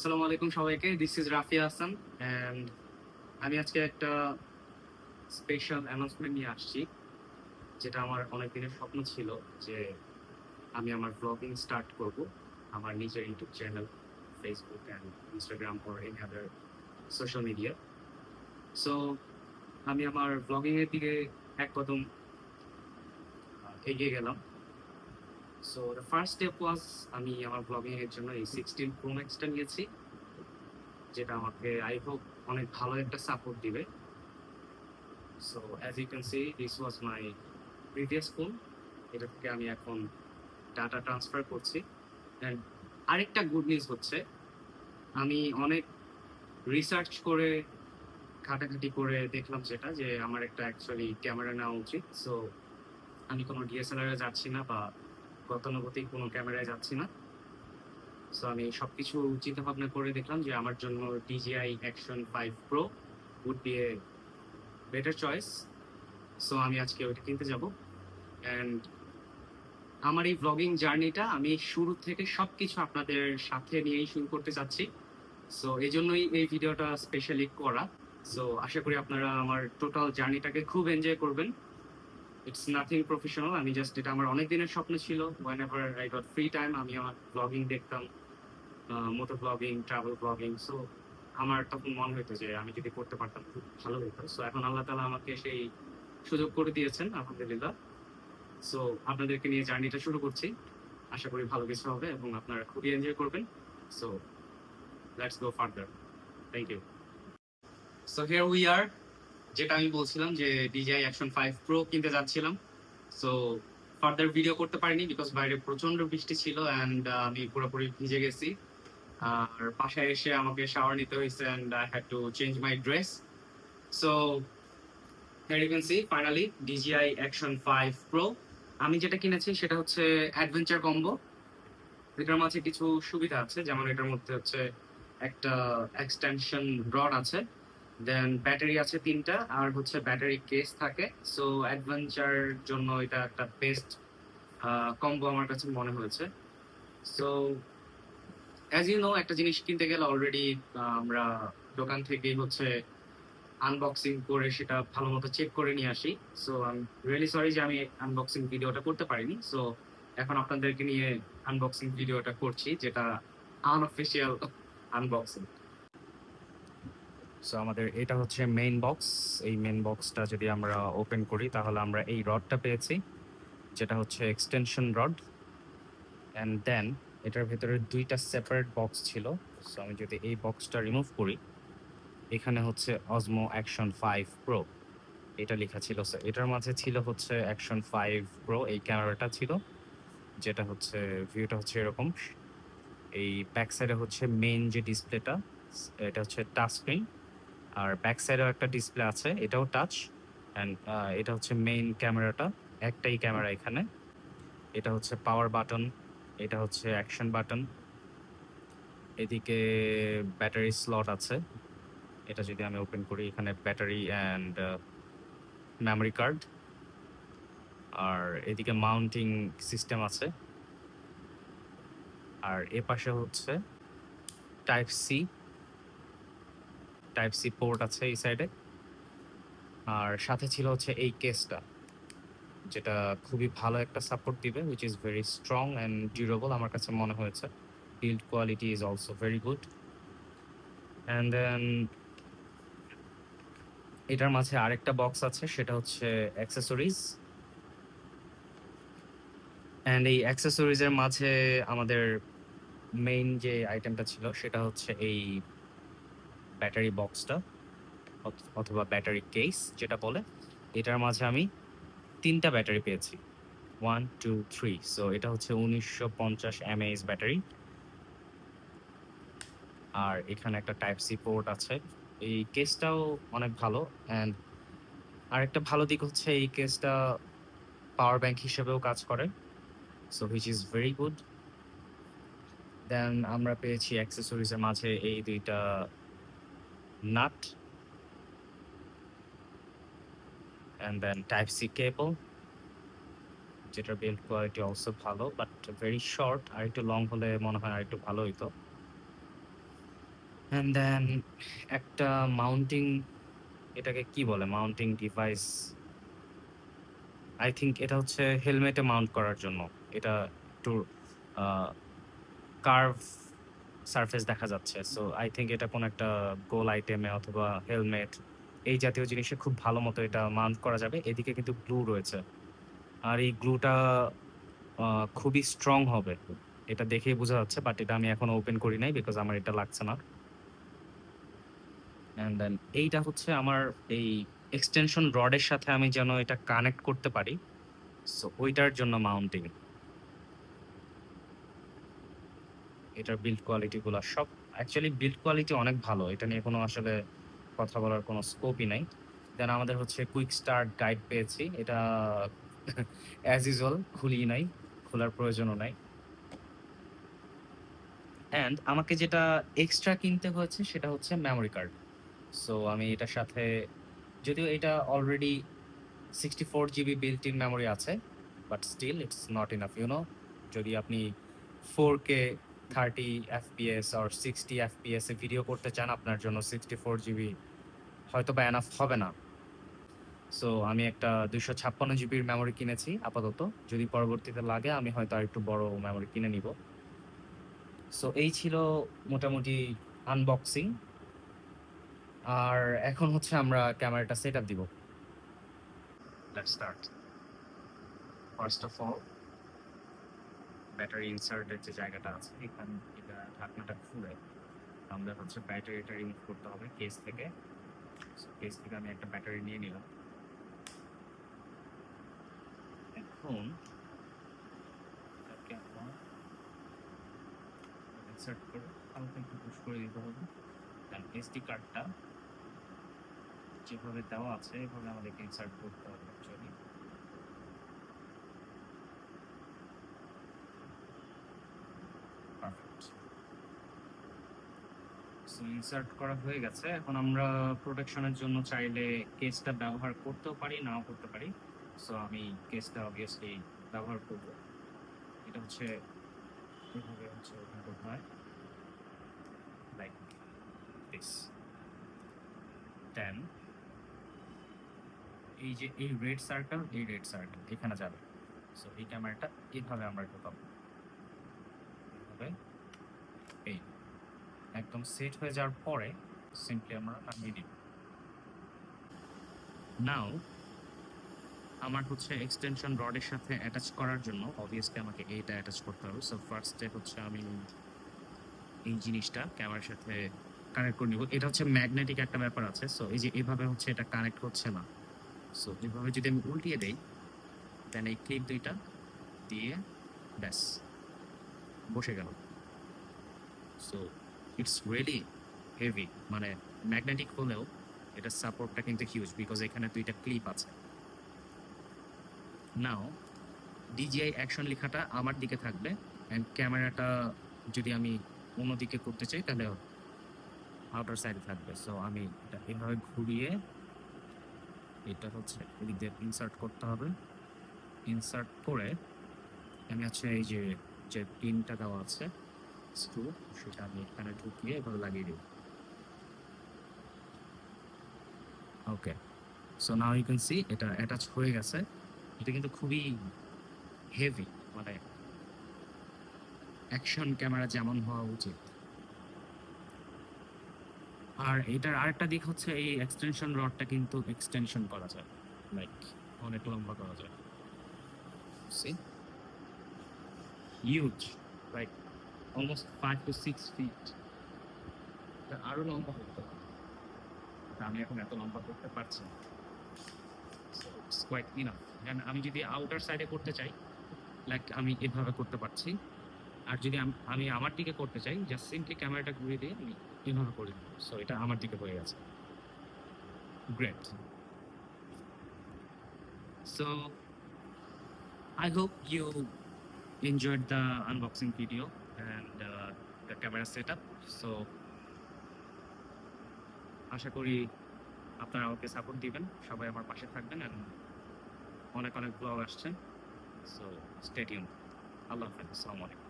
আসসালামু আলাইকুম সবাইকে। This is Rafia Hasan and আমি আজকে একটা স্পেশাল অ্যানাউন্সমেন্ট নিয়ে আসছি, যেটা আমার অনেক দিনের স্বপ্ন ছিল যে আমি আমার ব্লগিং স্টার্ট করব, আমার নিজের YouTube channel, Facebook and Instagram or any other social media. So আমি আমার ব্লগিং এর দিকে এক কদম এগিয়ে গেলাম। সো দ্য ফার্স্ট স্টেপ ওয়াজ আমি আমার ব্লগিং এর জন্য এই 16 Pro Max-টা নিয়েছি, যেটা আমাকে আই হোপ অনেক ভালো একটা সাপোর্ট দিবে। So as you can see this was my previous phone. এটা থেকে আমি এখন ডাটা ট্রান্সফার করছি। অ্যান্ড আরেকটা গুড নিউজ হচ্ছে, আমি অনেক রিসার্চ করে ঘাটাঘাটি করে দেখলাম যেটা যে আমার একটা অ্যাকচুয়ালি ক্যামেরা নেওয়া উচিত। সো আমি কোনো ডিএসএলআর এ যাচ্ছি না বা গতানুগতিক কোনো ক্যামেরায় যাচ্ছি না। সো আমি সবকিছু চিন্তা ভাবনা করে দেখলাম যে আমার জন্য DJI Action 5 Pro would be a better choice. So আমি আজকে ওইটা কিনতে যাব। অ্যান্ড আমার এই ব্লগিং জার্নিটা আমি শুরু থেকে সবকিছু আপনাদের সাথে নিয়েই শুরু করতে চাচ্ছি। সো এই জন্যই এই ভিডিওটা স্পেশালি করা। সো আশা করি আপনারা আমার টোটাল জার্নিটাকে খুব এনজয় করবেন। ইটস নাথিং প্রফেশনাল, আমি জাস্ট এটা আমার অনেক দিনের স্বপ্ন ছিল। Whenever I got free time আমি আমার ব্লগিং দেখতাম, মোটর ব্লগিং, ট্রাভেল ব্লগিং। সো আমার তখন মনে হতো যে আমি যদি করতে পারতাম খুব ভালো হতো। সো এখন আল্লাহ তাআলা আমাকে সেই সুযোগ করে দিয়েছেন, আলহামদুলিল্লাহ। সো আপনাদেরকে নিয়ে জার্নিটা শুরু করছি। আশা করি ভালো কিছু হবে এবং আপনারা খুবই এনজয় করবেন। So let's go further. Thank you. So here we are, যেটা আমি বলছিলাম যে DJI Action 5 Pro কিনতে যাচ্ছিলাম। সো ফার্দার ভিডিও করতে পারিনি বিকজ বাইরে প্রচন্ড বৃষ্টি ছিল অ্যান্ড আমি পুরোপুরি ভিজে গেছি। আর বাসায় এসে আমাকে শাওয়ার নিতে হয়েছে and I had to change my dress. So here you can see finally DJI Action 5 Pro। আমি যেটা কিনেছি সেটা হচ্ছে অ্যাডভেঞ্চার কম্বো। এটার মাঝে কিছু সুবিধা আছে, যেমন এটার মধ্যে হচ্ছে একটা এক্সটেনশন রড আছে, দেন ব্যাটারি আছে 3টা, আর হচ্ছে ব্যাটারি কেস থাকে। সো অ্যাডভেঞ্চার জন্য এটা একটা বেস্ট কম্বো আমার কাছে মনে হয়েছে। সো অ্যাজ ইউ নো, একটা জিনিস কিনতে গেলে অলরেডি আমরা দোকান থেকেই হচ্ছে আনবক্সিং করে সেটা ভালো মতো চেক করে নিয়ে আসি। So I am really sorry যে আমি আনবক্সিং ভিডিওটা করতে পারিনি। সো এখন আপনাদেরকে নিয়ে আনবক্সিং ভিডিওটা করছি, যেটা আনঅফিসিয়াল আনবক্সিং। সো আমাদের এটা হচ্ছে মেইন বক্স। এই মেইন বক্সটা যদি আমরা ওপেন করি তাহলে আমরা এই রডটা পেয়েছি, যেটা হচ্ছে এক্সটেনশন রড। অ্যান্ড দেন এটার ভেতরে 2টা সেপারেট বক্স ছিল। সো আমি যদি এই বক্সটা রিমুভ করি, এখানে হচ্ছে অসমো অ্যাকশন 5 প্রো এটা লেখা ছিল। স্যার এটার মাঝে ছিল হচ্ছে অ্যাকশন 5 প্রো, এই ক্যামেরাটা ছিল, যেটা হচ্ছে ভিউটা হচ্ছে এরকম। এই ব্যাক সাইডে হচ্ছে মেইন যে ডিসপ্লেটা, এটা হচ্ছে টাচ স্ক্রিন। আর ব্যাক সাইডেও একটা ডিসপ্লে আছে, এটাও টাচ। অ্যান্ড এটা হচ্ছে মেইন ক্যামেরাটা, একটাই ক্যামেরা এখানে। এটা হচ্ছে পাওয়ার বাটন, এটা হচ্ছে অ্যাকশন বাটন। এদিকে ব্যাটারি স্লট আছে, এটা যদি আমি ওপেন করি এখানে ব্যাটারি অ্যান্ড মেমোরি কার্ড। আর এদিকে মাউন্টিং সিস্টেম আছে। আর এ পাশে হচ্ছে টাইপ সি পোর্ট আছে এই সাইডে। আর সাথে ছিল হচ্ছে এই কেসটা, যেটা খুবই ভালো একটা সাপোর্ট দিবে, which is very strong and durable আমার কাছে মনে হয়েছে। Build quality is also very good. And then এটার মাঝে আরেকটা বক্স আছে, সেটা হচ্ছে অ্যাক্সেসরিজ। অ্যান্ড এই অ্যাক্সেসরিজের মাঝে আমাদের মেইন যে আইটেমটা ছিল সেটা হচ্ছে এই ব্যাটারি বক্সটা অথবা ব্যাটারি কেস যেটা বলে। এটার মাঝে আমি 3টা ব্যাটারি পেয়েছি, 1 2 3। সো এটা হচ্ছে 1950 mAh ব্যাটারি। আর এখানে একটা টাইপ সি পোর্ট আছে। এই কেসটাও অনেক ভালো। অ্যান্ড আরেকটা ভালো দিক হচ্ছে এই কেসটা পাওয়ার ব্যাংক হিসেবেও কাজ করে, so which is very good. Then আমরা পেয়েছি অ্যাক্সেসরিজের মাঝে এই 2টা nut, and then type C cable, যেটার বিল্ড কোয়ালিটি অলসো ভালো বাট ভেরি শর্ট। আর একটু লং হলে মনে হয় আর একটু ভালো হইতো। অ্যান্ড দেন একটা মাউন্টিং, এটাকে কি বলে, মাউন্টিং ডিভাইস, আই থিঙ্ক এটা হচ্ছে হেলমেটে মাউন্ট করার জন্য। এটা একটু কার্ভ সারফেস দেখা যাচ্ছে, সো আই থিঙ্ক এটা কোনো একটা গোল আইটেমে অথবা হেলমেট এই জাতীয় জিনিসে খুব ভালো মতো এটা মাউন্ট করা যাবে। এদিকে কিন্তু গ্লু রয়েছে, আর এই গ্লুটা খুবই স্ট্রং হবে, এটা দেখেই বোঝা যাচ্ছে, বাট এটা আমি এখনো ওপেন করি নাই বিকজ আমার এটা লাগছে না। অ্যান্ড দেন এইটা হচ্ছে আমার এই এক্সটেনশন রডের সাথে আমি যেন এটা কানেক্ট করতে পারি, সো ওইটার জন্য মাউন্টিং। এটার বিল্ড কোয়ালিটি গুলা সব অ্যাকচুয়ালি বিল্ড কোয়ালিটি অনেক ভালো, এটা নিয়ে কোনো আসলে কথা বলার কোনো স্কোপই নাই। দেন আমাদের হচ্ছে কুইক স্টার্ট গাইড পেয়েছি, এটা অ্যাজ ইউজুয়াল খুলি নাই, খোলার প্রয়োজনও নাই। অ্যান্ড আমাকে যেটা এক্সট্রা কিনতে হয়েছে সেটা হচ্ছে মেমোরি কার্ড। সো আমি এটার সাথে, যদিও এটা already 64 GB built in memory আছে, but still it's not enough যদি আপনি 4K 30 FPS or 60 FPS এ ভিডিও করতে চান, আপনার জন্য 64 GB হয়তো বা এনাফ হবে না। সো আমি একটা 256 GB মেমোরি কিনেছি আপাতত, যদি পরবর্তীতে লাগে আমি হয়তো আর একটু বড় মেমোরি কিনে নিব। সো এই ছিল মোটামুটি আনবক্সিং। আর এখন হচ্ছে আমরা ক্যামেরাটা সেট আপ দিব। Let's start. First of all battery ইনসার্টের যে জায়গাটা আছে এখানে, এটা ঢাকনাটা খুলে আমাদের হচ্ছে ব্যাটারিটা রিমুভ করতে হবে কেস থেকে। কেস থেকে আমি একটা ব্যাটারি নিয়ে নিলাম। এখন এটাকে আমার ইনসার্ট করে হালকা একটু পুশ করে দিতে হবে। দেন এসডি কার্ডটা যেভাবে দেওয়া আছে এভাবে আমাদেরকে ইনসার্ট করতে হবে অ্যাকচুয়ালি। পারফেক্ট। সো ইনসার্ট করা হয়ে গেছে। এখন আমরা প্রোটেকশনের জন্য চাইলে কেসটা ব্যবহার করতেও পারি, নাও করতে পারি। সো আমি কেসটা অবভিয়াসলি ব্যবহার করব। এটা হচ্ছে এভাবে হচ্ছে ওপেন করতে হয়, লাইক দিস। দেন এই যে এই রেড সার্কেল, এই রেড সার্কেল এখানে যাবে। সো এই ক্যামেরাটা এইভাবে আমরা ঢোকাবো, এইভাবে। এই একদম সেট হয়ে যাওয়ার পরে সিম্পলি আমরা নামিয়ে দিব। নাও আমার হচ্ছে এক্সটেনশন রডের সাথে অ্যাটাচ করার জন্য অবভিয়াসলি আমাকে এইটা অ্যাটাচ করতে হবে। সো ফার্স্ট স্টেপ হচ্ছে আমি এই জিনিসটা ক্যামেরার সাথে কানেক্ট করে নিব। এটা হচ্ছে ম্যাগনেটিক একটা ব্যাপার আছে, সো এই যে এভাবে হচ্ছে এটা কানেক্ট হচ্ছে না। সো এভাবে যদি আমি উল্টিয়ে দেই, দেন এই ক্লিপ দুইটা দিয়ে ব্যাস বসে গেল। সো ইটস রিয়েলি হেভি, মানে ম্যাগনেটিক হলেও এটা সাপোর্টটা কিন্তু হিউজ বিকজ এখানে দুইটা ক্লিপ আছে। নাও ডিজিআই অ্যাকশন লেখাটা আমার দিকে থাকবে, অ্যান্ড ক্যামেরাটা যদি আমি অন্যদিকে করতে চাই তাহলে আউটার সাইডে থাকবে। সো আমি এটা এভাবে ঘুরিয়ে এটা হচ্ছে এদিক দিয়ে ইনসার্ট করতে হবে। ইনসার্ট করে আমি হচ্ছে এই যে যে পিনটা দেওয়া আছে স্ক্রু, সেটা আমি এখানে ঢুকিয়ে এভাবে লাগিয়ে দিই। Okay, so now you can see এটা অ্যাটাচ হয়ে গেছে। এটা কিন্তু খুবই হেভি, মানে অ্যাকশন ক্যামেরা যেমন হওয়া উচিত। আর এটার আরেকটা দিক হচ্ছে এই এক্সটেনশন রডটা কিন্তু এক্সটেনশন করা যায়, লাইক অনেক লম্বা করা যায়। See huge, like almost 5 to 6 feet। আরো লম্বা করতে হবে, আমি এখন এত লম্বা করতে পারছি না। It's quite enough. আমি যদি আউটার সাইডে করতে চাই, লাইক আমি এভাবে করতে পারছি। আর যদি আমি আমার দিকে করতে চাই, জাস্ট সিম্পলি ক্যামেরাটা ঘুরিয়ে দিয়ে আমি এভাবে করে দিই। সো এটা আমার দিকে হয়ে গেছে। Great. So I hope you enjoyed the unboxing video and the camera setup. So আশা করি আপনারা আমাকে সাপোর্ট দিবেন, সবাই আমার পাশে থাকবেন, and অনেক অনেক ব্লগ আসছে। So stay tune. আল্লাহ হাফেজ, আসসালামু আলাইকুম।